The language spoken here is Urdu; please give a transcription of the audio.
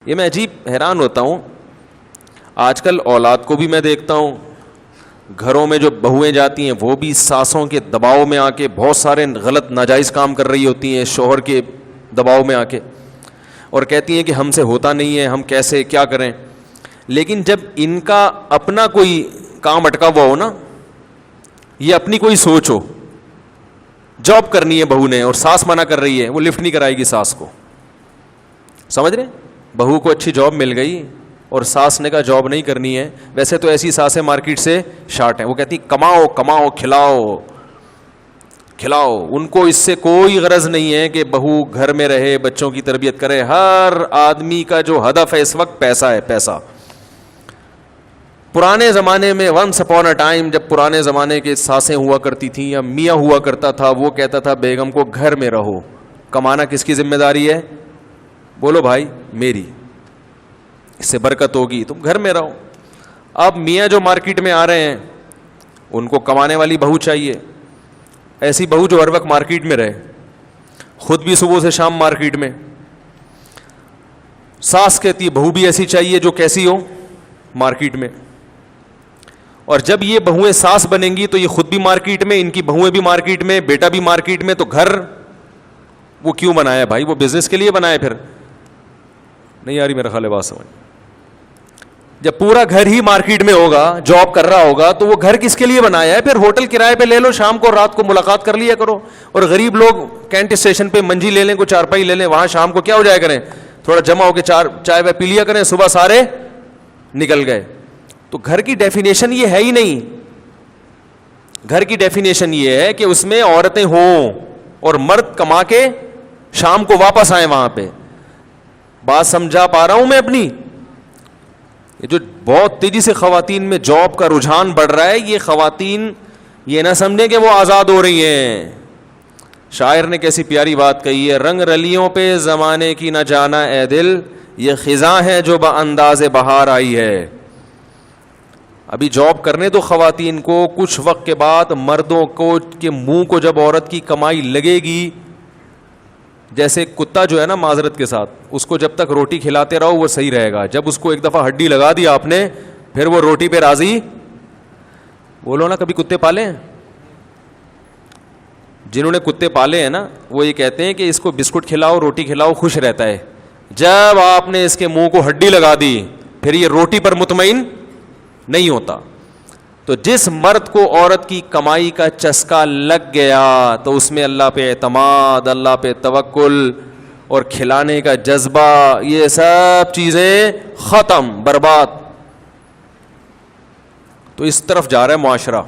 یہ میں عجیب حیران ہوتا ہوں، آج کل اولاد کو بھی میں دیکھتا ہوں، گھروں میں جو بہویں جاتی ہیں وہ بھی ساسوں کے دباؤ میں آ کے بہت سارے غلط ناجائز کام کر رہی ہوتی ہیں، شوہر کے دباؤ میں آ کے، اور کہتی ہیں کہ ہم سے ہوتا نہیں ہے، ہم کیسے کیا کریں. لیکن جب ان کا اپنا کوئی کام اٹکا ہوا ہو نا، یہ اپنی کوئی سوچ ہو، جاب کرنی ہے بہو نے اور ساس منع کر رہی ہے، وہ لفٹ نہیں کرائے گی ساس کو. سمجھ رہے؟ بہو کو اچھی جاب مل گئی اور ساس نے کہا جاب نہیں کرنی ہے. ویسے تو ایسی ساسیں مارکیٹ سے شارٹ ہیں، وہ کہتی کماؤ کماؤ کھلاؤ کھلاؤ. ان کو اس سے کوئی غرض نہیں ہے کہ بہو گھر میں رہے، بچوں کی تربیت کرے. ہر آدمی کا جو ہدف ہے اس وقت پیسہ ہے، پیسہ. پرانے زمانے میں ونس اپون اے ٹائم، جب پرانے زمانے کے ساسیں ہوا کرتی تھیں یا میاں ہوا کرتا تھا، وہ کہتا تھا بیگم کو گھر میں رہو، کمانا کس کی ذمہ داری ہے؟ بولو بھائی میری، اس سے برکت ہوگی، تم گھر میں رہو. اب میاں جو مارکیٹ میں آ رہے ہیں ان کو کمانے والی بہو چاہیے، ایسی بہو جو ہر وقت مارکیٹ میں رہے، خود بھی صبح سے شام مارکیٹ میں. ساس کہتی ہے بہو بھی ایسی چاہیے جو کیسی ہو؟ مارکیٹ میں. اور جب یہ بہویں ساس بنیں گی تو یہ خود بھی مارکیٹ میں، ان کی بہویں بھی مارکیٹ میں، بیٹا بھی مارکیٹ میں. تو گھر وہ کیوں بنایا بھائی؟ وہ بزنس کے لیے بنایا. پھر نہیں آ رہی میرا خیال ہے بات سمجھ. جب پورا گھر ہی مارکیٹ میں ہوگا، جاب کر رہا ہوگا، تو وہ گھر کس کے لیے بنایا ہے؟ پھر ہوٹل کرائے پہ لے لو، شام کو رات کو ملاقات کر لیا کرو. اور غریب لوگ کینٹ اسٹیشن پہ منجی لے لیں، کوئی چارپائی لے لیں، وہاں شام کو کیا ہو جائے کریں، تھوڑا جمع ہو کے چائے وائے پی لیا کریں، صبح سارے نکل گئے. تو گھر کی ڈیفینیشن یہ ہے ہی نہیں. گھر کی ڈیفینیشن یہ ہے کہ اس میں عورتیں ہوں اور مرد کما کے شام کو واپس آئیں وہاں پہ. بات سمجھا پا رہا ہوں میں اپنی؟ یہ جو بہت تیزی سے خواتین میں جاب کا رجحان بڑھ رہا ہے، یہ خواتین یہ نہ سمجھیں کہ وہ آزاد ہو رہی ہیں. شاعر نے کیسی پیاری بات کہی ہے، رنگ رلیوں پہ زمانے کی نہ جانا اے دل، یہ خزاں ہے جو بانداز بہار آئی ہے. ابھی جاب کرنے تو خواتین کو، کچھ وقت کے بعد مردوں کو کے منہ کو جب عورت کی کمائی لگے گی، جیسے کتا جو ہے نا معذرت کے ساتھ، اس کو جب تک روٹی کھلاتے رہو وہ صحیح رہے گا، جب اس کو ایک دفعہ ہڈی لگا دی آپ نے، پھر وہ روٹی پہ راضی. بولو نا، کبھی کتے پالے ہیں؟ جنہوں نے کتے پالے ہیں نا وہ یہ کہتے ہیں کہ اس کو بسکٹ کھلاؤ، روٹی کھلاؤ، خوش رہتا ہے. جب آپ نے اس کے منہ کو ہڈی لگا دی پھر یہ روٹی پر مطمئن نہیں ہوتا. تو جس مرد کو عورت کی کمائی کا چسکا لگ گیا تو اس میں اللہ پہ اعتماد، اللہ پہ توکل اور کھلانے کا جذبہ، یہ سب چیزیں ختم، برباد. تو اس طرف جا رہا ہے معاشرہ.